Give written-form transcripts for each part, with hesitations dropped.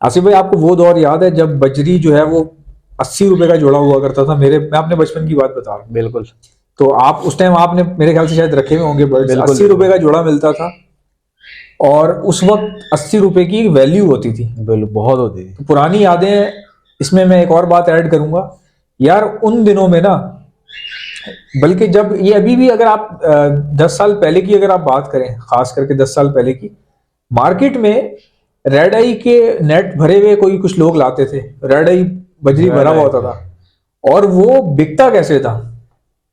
आसिफ भाई, आपको वो दौर याद है जब बजरी जो है वो 80 रुपए का जोड़ा हुआ करता था? मैं अपने बचपन की बात बता रहा हूँ। बिल्कुल तो आप उस टाइम आपने मेरे ख्याल से शायद रखे हुए होंगे बर्ड्स। बिल्कुल 80 रुपए का जोड़ा मिलता था और उस वक्त 80 रुपए की वैल्यू होती थी। बिल्कुल, बहुत होती थी। तो पुरानी यादें, इसमें मैं एक और बात ऐड करूंगा यार, उन दिनों में ना, बल्कि जब ये अभी भी अगर आप 10 साल पहले की अगर आप बात करें, खास करके 10 साल पहले की, मार्केट में रेड आई के नेट भरे हुए कोई कुछ लोग लाते थे, रेड आई बजरी भरा हुआ होता था, और वो बिकता कैसे था,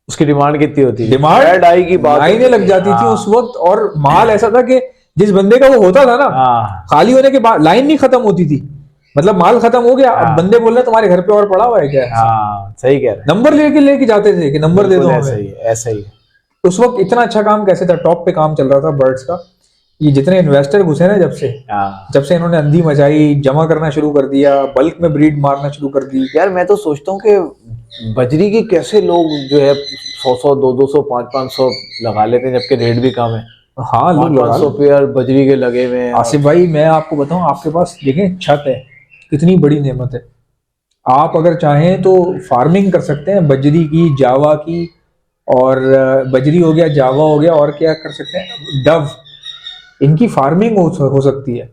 उसकी डिमांड कितनी होती है? डिमांड रेड आई की बात लाइनें लग जाती थी उस वक्त। और माल ऐसा था कि जिस बंदे का वो होता था ना, खाली होने के बाद लाइन नहीं खत्म होती थी, मतलब माल खत्म हो गया, अब बंदे बोल रहे तुम्हारे घर पे और पड़ा हुआ है क्या? सही कह रहे हैं। नंबर लेके जाते थे कि नंबर दे दो ऐसा हमें। ही ऐसा ही। उस वक्त इतना अच्छा काम कैसे था, टॉप पे काम चल रहा था बर्ड्स का। ये जितने इन्वेस्टर घुसे ना, जब से इन्होंने अंधी मचाई, जमा करना शुरू कर दिया, बल्क में ब्रीड मारना शुरू कर दी। यार मैं तो सोचता हूँ कि बजरी की कैसे लोग जो है 100 200 500 लगा लेते हैं, जबकि रेट भी कम है। हाँ, लोग 500 पेयर बजरी के लगे हुए हैं। आसिफ भाई, मैं आपको बताऊं, आपके पास देखें छत है, कितनी बड़ी नेमत है। आप अगर चाहें तो फार्मिंग कर सकते हैं बजरी की, जावा की, और बजरी हो गया, जावा हो गया, और क्या कर सकते हैं, डव, इनकी फार्मिंग हो सकती है।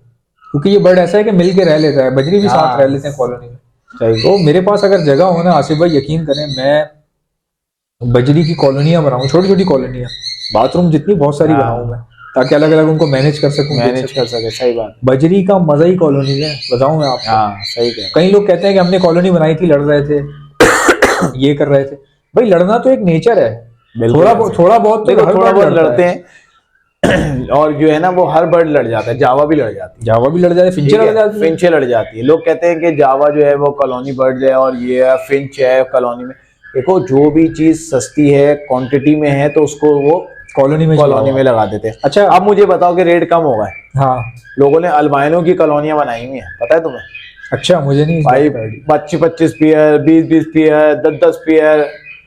क्योंकि ये बर्ड ऐसा है कि मिल के रह लेता है, बजरी भी साथ रह लेते हैं कॉलोनी में। तो मेरे पास अगर जगह हो ना आसिफ भाई, यकीन करें, मैं बजरी की कॉलोनियां बनाऊं, छोटी छोटी कॉलोनियां, बाथरूम जितनी बहुत सारी बनाऊं मैं, ताकि अलग अलग उनको मैनेज कर सकूं, मैनेज कर सके। सही बात। बजरी का मजा ही कॉलोनी है, बताऊं मैं आपको। सही कह रहे हैं। कई लोग कहते हैं कि हमने कॉलोनी बनाई थी, लड़ रहे थे, ये कर रहे थे। भाई लड़ना तो एक नेचर है, थोड़ा बहुत तो हर बर्ड लड़ते हैं। और जो है ना, वो हर बर्ड लड़ जाता है। जावा भी लड़ जाती है, जावा भी लड़ जाती है, फिंचे लड़ जाती है। फिंचे लड़ जाती है। लोग कहते हैं कि जावा जो है वो कॉलोनी बर्ड है, और ये है फिंच है कॉलोनी में। देखो, जो भी चीज सस्ती है, क्वांटिटी में है, तो उसको वो कॉलोनी में लगा देते हैं। अच्छा, अब मुझे बताओ कि रेट कम होगा। हाँ, लोगों ने अल्बाइनो की कॉलोनियां बनाई हुई है, पता है तुम्हें? अच्छा, मुझे नहीं भाई 25 पेयर, 20 पेयर, 10 पेयर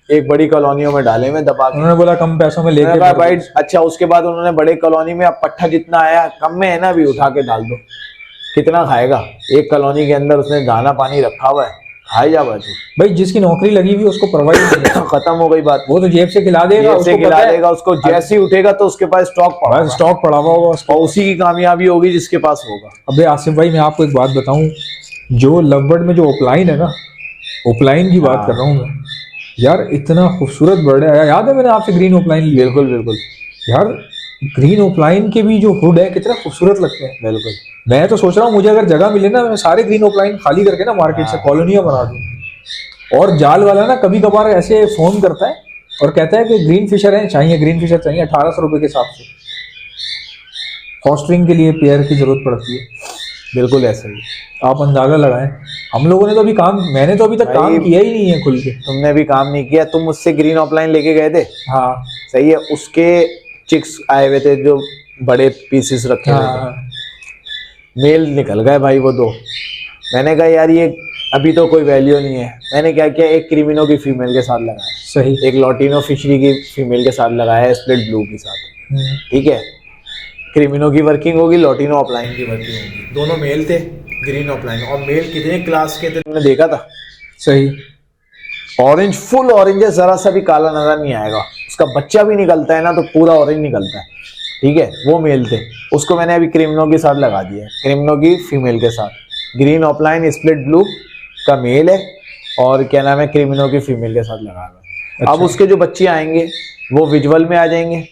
एक बड़ी कॉलोनियों में डाले में दबा के। उन्होंने बोला कम पैसों में लेके भाई। अच्छा, उसके बाद उन्होंने बड़े कॉलोनी में, अब पट्टा जितना आया कम में है ना, अभी उठा के डाल दो। कितना खाएगा? एक कॉलोनी के अंदर उसने दाना पानी रखा हुआ है, खाए जा बाजू। भाई जिसकी नौकरी लगी हुई उसको प्रोवाइड नहीं है। खत्म हो गई बात। वो तो जेब से खिला देगा, उसको जैसे ही उठेगा तो उसके पास स्टॉक पड़ा हुआ होगा उसको, और उसी की कामयाबी होगी जिसके पास होगा। अबे आसिफ भाई, मैं आपको एक बात बताऊं, जो लवबर्ड में जो ओपलाइन है ना, ओपलाइन की बात कर रहा हूँ मैं यार, इतना खूबसूरत बर्ड है। याद है मैंने आपसे ग्रीन ओपलाइन ली? बिल्कुल बिल्कुल यार, ग्रीन ओपलाइन के भी जो हुड है कितना खूबसूरत लगते हैं। बिल्कुल। मैं तो सोच रहा हूँ, मुझे अगर जगह मिले ना, मैं सारे ग्रीन ओपलाइन खाली करके ना मार्केट से कॉलोनियां बना दूं। और जाल वाला ना कभी कभार ऐसे फोन करता है और कहता है कि ग्रीन फिशर है, चाहिए ग्रीन फिशर चाहिए, 1800 रुपए के हिसाब से। फॉस्टरिंग के लिए पेयर की जरूरत पड़ती है। बिल्कुल ऐसा ही, आप अंदाजा लगाएं। हम लोगों ने तो अभी मैंने तो अभी तक काम किया ही नहीं है खुल के। तुमने भी काम नहीं किया। तुम मुझसे ग्रीन ऑफलाइन लेके गए थे। हाँ, सही है। उसके चिक्स आए हुए थे, जो बड़े पीसेस रखे हुए थे। मेल निकल गए भाई वो दो। मैंने कहा यार ये अभी तो कोई वैल्यू नहीं है। मैंने क्या किया, एक क्रिमिनो की फीमेल के साथ लगाया, सही, एक लॉटिनो फिशरी की फीमेल के साथ लगाया, स्प्लिट ब्लू के साथ। ठीक है, क्रिमिनो की वर्किंग होगी, लॉटिनो ऑफलाइन की वर्किंग होगी। दोनों मेल थे, ग्रीन ऑफलाइन। और मेल कितने क्लास के थे तुमने देखा था? सही, ऑरेंज, फुल ऑरेंज है, जरा सा भी काला नजर नहीं आएगा। उसका बच्चा भी निकलता है ना तो पूरा ऑरेंज निकलता है। ठीक है, वो मेल थे। उसको मैंने अभी क्रिमिनो के साथ लगा दिया है, क्रिमिनो की फीमेल के साथ। ग्रीन ऑफलाइन स्प्लिट ब्लू का मेल है, और क्या नाम है, क्रिमिनो की फीमेल के साथ लगा हुआ है। अच्छा। अब उसके जो बच्चे आएंगे वो विजुअल में आ जाएंगे,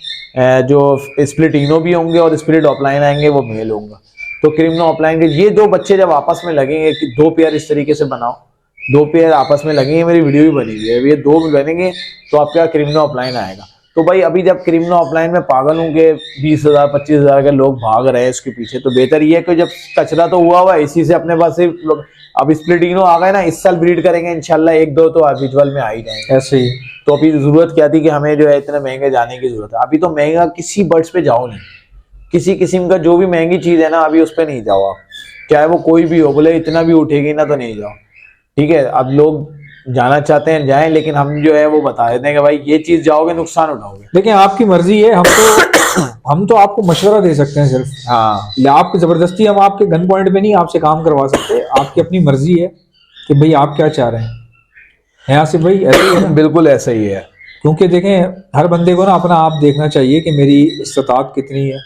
जो स्प्लिट इनो भी होंगे और स्प्लिट ऑफलाइन आएंगे, वो मेल होंगे। तो क्रिमिनो ऑफलाइन के ये दो बच्चे जब आपस में लगेंगे, कि 2 पेयर इस तरीके से बनाओ, 2 पेयर आपस में लगेंगे, मेरी वीडियो भी बनी हुई है, ये 2 बनेंगे तो आपका क्रिमिनो ऑफलाइन आएगा। तो भाई अभी जब क्रिमिनो ऑफलाइन में पागल होंगे, 20,000 25,000 के लोग भाग रहे हैं इसके पीछे, तो बेहतर ये है कि जब कचरा तो हुआ हुआ इसी से अपने पास से अब स्प्लिट इनो आ गए ना, इस साल ब्रीड करेंगे इंशाल्लाह, 1-2 तो विजुअल में आ ही जाएंगे। ऐसे ही। तो अभी जरूरत क्या थी कि हमें जो है इतने महंगे जाने की जरूरत है? अभी तो महंगा किसी बर्ड्स पे जाओ नहीं, किसी किस्म का जो भी महंगी चीज है ना, अभी उस पर नहीं जाओ आप, चाहे वो कोई भी हो। बोले इतना भी उठेगी ना तो नहीं जाओ। ठीक है, अब लोग जाना चाहते हैं जाएं, लेकिन हम जो है वो बता देते हैं कि भाई ये चीज जाओगे नुकसान उठाओगे। देखिए आपकी मर्जी है, हम तो आपको मशवरा दे सकते हैं सिर्फ। हाँ आप जबरदस्ती हम आपके गन पॉइंट पे नहीं आपसे काम करवा सकते, आपकी अपनी मर्जी है कि भाई आप क्या चाह रहे हैं। यहाँ से भाई ऐसे ही है ना, बिल्कुल ऐसा ही है। क्योंकि देखें हर बंदे को ना अपना आप देखना चाहिए कि मेरी इस्तात कितनी है,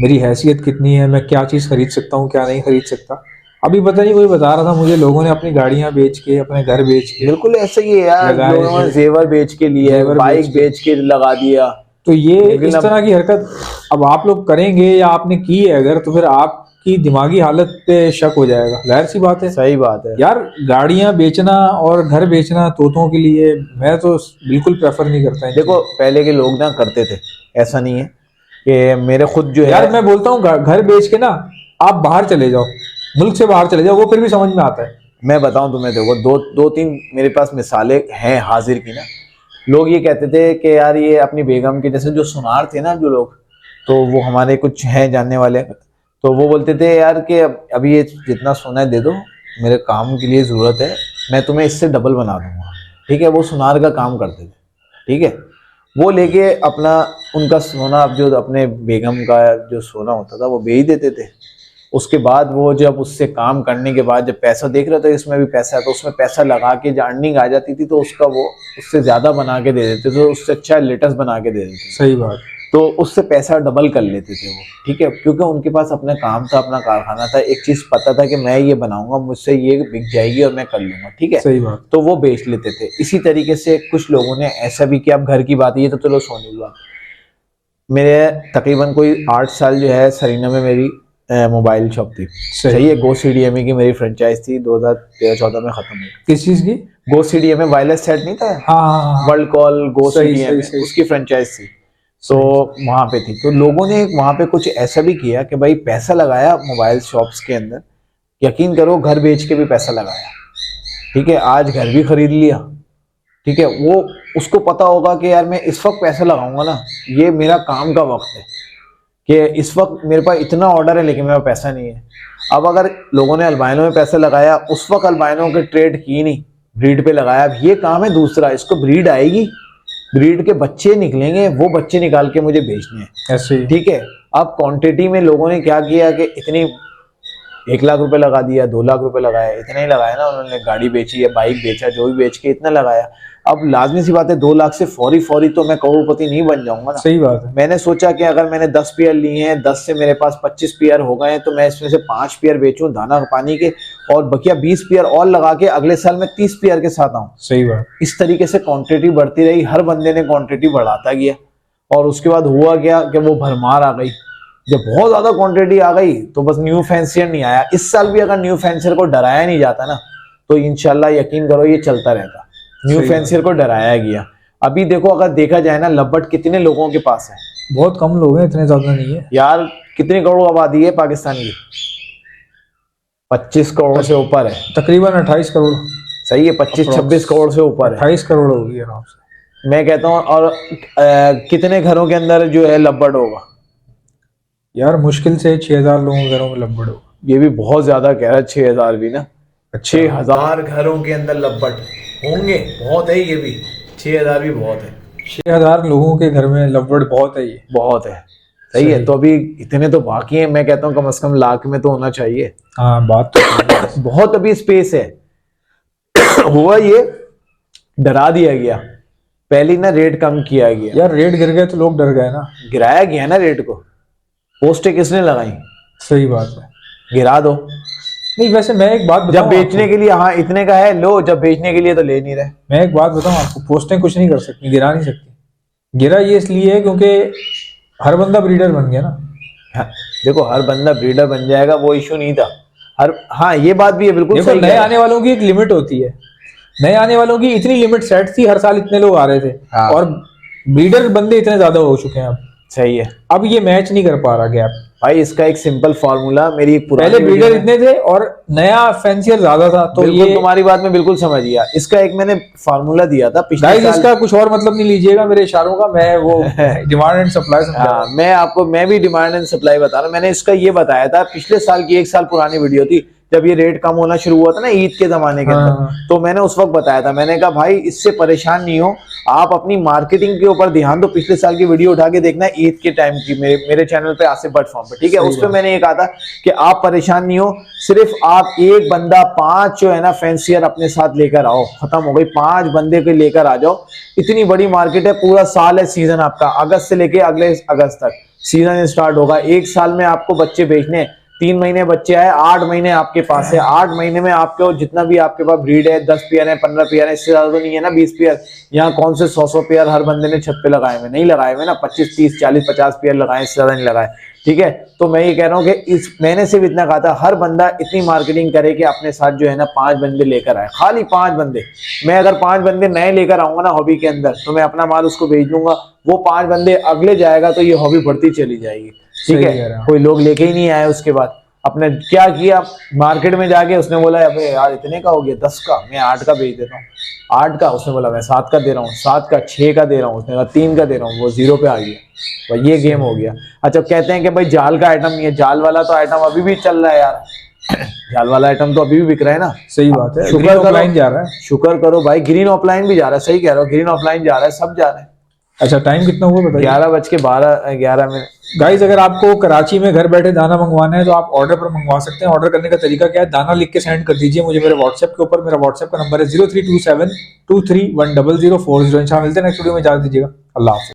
मेरी हैसियत कितनी है, मैं क्या चीज़ खरीद सकता हूँ क्या नहीं खरीद सकता। अभी पता नहीं कोई बता रहा था मुझे, लोगों ने अपनी गाड़ियां बेच के अपने घर बेच के, बिल्कुल ऐसा ही है यार, लगाए लोगों ने थे। जेवर बेच के लिए, जेवर बाइक बेच के लगा दिया। तो ये लेकिन इस अब- तरह की हरकत अब आप लोग करेंगे या आपने की है अगर, तो फिर आपकी दिमागी हालत पे शक हो जाएगा, जाहिर सी बात है। सही बात है यार गाड़ियां बेचना और घर बेचना तोतों के लिए मैं तो बिल्कुल प्रेफर नहीं करता। देखो पहले के लोग ना करते थे, ऐसा नहीं है कि मेरे खुद जो यार है, मैं बोलता हूँ घर बेच के ना आप बाहर चले जाओ, मुल्क से बाहर चले जाओ, वो फिर भी समझ में आता है। मैं बताऊं तुम्हें, देखो दो तीन मेरे पास मिसालें हैं हाजिर की ना। लोग ये कहते थे कि यार ये अपनी बेगम के जैसे जो सुनार थे ना जो लोग, तो वो हमारे कुछ हैं जानने वाले, तो वो बोलते थे यार कि अभी ये जितना सोना है दे दो, मेरे काम के लिए ज़रूरत है, मैं तुम्हें इससे डबल बना दूंगा। ठीक है, वो सुनार का काम करते थे। ठीक है, वो लेके अपना उनका सोना, अब जो अपने बेगम का जो सोना होता था वो बेच देते थे। उसके बाद वो जब उससे काम करने के बाद जब पैसा देख रहे थे इसमें भी पैसा है, तो उसमें पैसा लगा के जो अर्निंग आ जाती थी तो उसका वो उससे ज्यादा बना के दे देते थे, तो उससे अच्छा लेटेस्ट बना के दे देते थे। सही बात। तो उससे पैसा डबल कर लेते थे वो। ठीक है, क्योंकि उनके पास अपना काम था, अपना कारखाना था, एक चीज पता था कि मैं ये बनाऊंगा, मुझसे ये बिक जाएगी और मैं कर लूंगा। ठीक है, सही बात। तो वो बेच लेते थे। इसी तरीके से कुछ लोगों ने ऐसा भी किया। अब घर की बात ये तो चलो सोनी बात, मेरे तकरीबन कोई 8 साल जो है सरीना में मेरी मोबाइल शॉप थी। सही है, गो CDMA की मेरी फ्रेंचाइज थी, 2013-14 में खत्म हुई। किस चीज की? गो CDMA वायरलेस सेट नहीं था, हाँ वर्ल्ड कॉल गो सही, CDMA, सही। उसकी फ्रेंचाइज थी। तो वहां पे थी, तो लोगों ने वहां पे कुछ ऐसा भी किया कि भाई पैसा लगाया मोबाइल शॉप्स के अंदर, यकीन करो घर बेच के भी पैसा लगाया। ठीक है, आज घर भी खरीद लिया। ठीक है, वो उसको पता होगा कि यार मैं इस वक्त पैसा लगाऊंगा ना, ये मेरा काम का वक्त है कि इस वक्त मेरे पास इतना ऑर्डर है लेकिन मेरे पास पैसा नहीं है। अब अगर लोगों ने अल्बाइनो में पैसा लगाया, उस वक्त अल्बाइनो के ट्रेड की नहीं, ब्रीड पे लगाया, अब ये काम है दूसरा, इसको ब्रीड आएगी, ब्रीड के बच्चे निकलेंगे, वो बच्चे निकाल के मुझे बेचने हैं। ऐसे ही। ठीक है, अब क्वांटिटी में लोगों ने क्या किया कि इतनी 1 लाख रुपए लगा दिया, 2 लाख रुपए लगाया, इतना ही लगाया ना उन्होंने, गाड़ी बेची या बाइक बेचा, जो भी बेच के इतना लगाया। अब लाजमी सी बात है 2 लाख से फौरी तो मैं करोड़पति नहीं बन जाऊंगा ना। सही बात है। मैंने सोचा कि अगर मैंने 10 पेयर लिए हैं, 10 से मेरे पास 25 पेयर हो गए हैं, तो मैं इसमें से 5 पेयर बेचूं दाना पानी के, और बकिया 20 पेयर और लगा के अगले साल मैं 30 पेयर के साथ आऊं। सही बात। इस तरीके से क्वांटिटी बढ़ती रही, हर बंदे ने क्वांटिटी बढ़ाता गया, और उसके बाद हुआ क्या कि वो भरमार आ गई। जब बहुत ज्यादा क्वांटिटी आ गई तो बस न्यू फैंसियर नहीं आया। इस साल भी अगर न्यू फैंसियर को डराया नहीं जाता ना, तो इंशाल्लाह यकीन करो ये चलता रहता। न्यू फैंसियर को डराया गया। अभी देखो, अगर देखा जाए ना, लब्बट कितने लोगों के पास है? बहुत कम लोग हैं, इतने ज्यादा नहीं है यार। कितनी करोड़ आबादी है पाकिस्तान की? 25 करोड़ से ऊपर है, तकरीबन 28 करोड़। सही है, 25-26 करोड़ से ऊपर है। 28 करोड़ होगी आराम से, मैं कहता हूँ। और कितने घरों के अंदर जो है लब्बट होगा? यार मुश्किल से 6000 लोगों के घरों में लब्बड़ होगा। ये भी बहुत ज्यादा कह रहा है, 6000 भी ना, 6000 घरों के अंदर लब्बट होंगे, बहुत है ये भी, 6000 भी बहुत है। 6000 लोगों के घर में लब्बड़ बहुत है, ये बहुत है। सही है, तो अभी इतने तो बाकी हैं, मैं कहता हूँ कम से कम लाख में तो होना चाहिए। हाँ बात तो बहुत अभी स्पेस है। हुआ ये, डरा दिया गया, पहले ना रेट कम किया गया। यार रेट गिर गए तो लोग डर गए ना, गिराया गया ना रेट को, पोस्टें किसने लगाई? सही बात है। गिरा दो। नहीं वैसे मैं एक बात जब बताऊं बेचने आपको, के लिए हाँ इतने का है लो, जब बेचने के लिए तो ले नहीं रहे। मैं एक बात बताऊं आपको, पोस्टें कुछ नहीं कर सकती, गिरा नहीं सकती। गिरा ये इसलिए है क्योंकि हर बंदा ब्रीडर बन गया ना। हाँ, देखो हर बंदा ब्रीडर बन जाएगा, वो इशू नहीं था। हाँ ये बात भी है, बिल्कुल देखो सही नए कह रहे आने वालों की एक लिमिट होती है, नए आने वालों की इतनी लिमिट सेट थी, हर साल इतने लोग आ रहे थे। हाँ। और ब्रीडर बंदे इतने ज्यादा हो चुके हैं अब, सही है अब ये मैच नहीं कर पा रहा गैप। भाई। इसका एक सिंपल फार्मूला, मेरी एक पुरानी पहले वीडियो ब्रीडर में- इतने थे और नया फैंसियर ज्यादा था, तो बिल्कुल ये तुम्हारी बात में बिल्कुल समझ गया। इसका एक मैंने फार्मूला दिया था पिछले गाइस, साल। इसका कुछ और मतलब नहीं लीजिएगा मेरे इशारों का, मैं वो डिमांड एंड सप्लाई समझा रहा हूं। हाँ, मैं भी डिमांड एंड सप्लाई बता रहा हूँ। मैंने इसका ये बताया था, पिछले साल की 1 साल पुरानी वीडियो थी जब ये रेट कम होना शुरू हुआ था ना ईद के जमाने के अंदर, हाँ। तो मैंने उस वक्त बताया था, मैंने कहा भाई इससे परेशान नहीं हो, आप अपनी मार्केटिंग के ऊपर ध्यान दो। पिछले साल की वीडियो उठा के देखना ईद के टाइम की, मेरे चैनल पे आसिफ भट्ट फॉर्म पे, ठीक है। सही उस पे बात। मैंने ये कहा था कि आप परेशान नहीं हो, सिर्फ आप एक बंदा 5 जो है ना फैंसियर अपने साथ लेकर आओ, खत्म हो गई। 5 बंदे को लेकर आ जाओ, इतनी बड़ी मार्केट है, पूरा साल है सीजन आपका, अगस्त से लेके अगले अगस्त तक सीजन स्टार्ट होगा। एक साल में आपको बच्चे बेचने, 3 महीने बच्चे आए, 8 महीने आपके पास है। 8 महीने में आपको जितना भी आपके पास ब्रीड है, 10 पेयर है, 15 पेयर है, इससे ज्यादा तो नहीं है ना, 20 पेयर। यहाँ कौन से 100 पेयर हर बंदे ने छत पे लगाए हुए, नहीं लगाए हुए ना, 25, 30, 40, 50 पेयर लगाए, इससे ज्यादा नहीं लगाए, ठीक है। तो मैं ये कह रहा हूँ कि मैंने सिर्फ इतना कहा था, हर बंदा इतनी मार्केटिंग करे कि अपने साथ जो है ना 5 बंदे लेकर आए, खाली 5 बंदे। मैं अगर 5 बंदे नए लेकर आऊंगा ना हॉबी के अंदर, तो मैं अपना माल उसको भेज दूंगा, वो 5 बंदे अगले जाएगा तो ये हॉबी बढ़ती चली जाएगी, ठीक है। कोई लोग लेके ही नहीं आए। उसके बाद अपने क्या किया, मार्केट में जाके उसने बोला अबे यार इतने का हो गया, 10 का, मैं 8 का बेच देता हूँ। 8 का, उसने बोला मैं 7 का दे रहा हूँ, 7 का, 6 का दे रहा हूँ, उसने कहा 3 का दे रहा हूँ, वो 0 पे आ गया भाई, ये गेम हो गया। अच्छा कहते हैं कि भाई जाल का आइटम नहीं है, जाल वाला तो आइटम अभी भी चल रहा है यार, जाल वाला आइटम तो अभी भी बिक रहा है ना। सही बात है, शुक्र ग्रीन करो, ऑफलाइन जा रहा है। शुक्र करो भाई, ग्रीन ऑफलाइन भी जा रहा है, सही कह रहे हो, ग्रीन ऑफलाइन जा रहा है, सब जा रहे हैं। अच्छा टाइम कितना हुआ बताइए? 11:11 मिनट। गाइज अगर आपको कराची में घर बैठे दाना मंगवाना है तो आप ऑर्डर पर मंगवा सकते हैं। ऑर्डर करने का तरीका क्या है, दाना लिख के सेंड कर दीजिए मुझे मेरे व्हाट्सएप के ऊपर। मेरा व्हाट्सएप का नंबर है 0327231004। इंशाल्लाह मिलते हैं नेक्स्ट वीडियो में, इजाजत दीजिएगा, अल्लाह हाफिज़।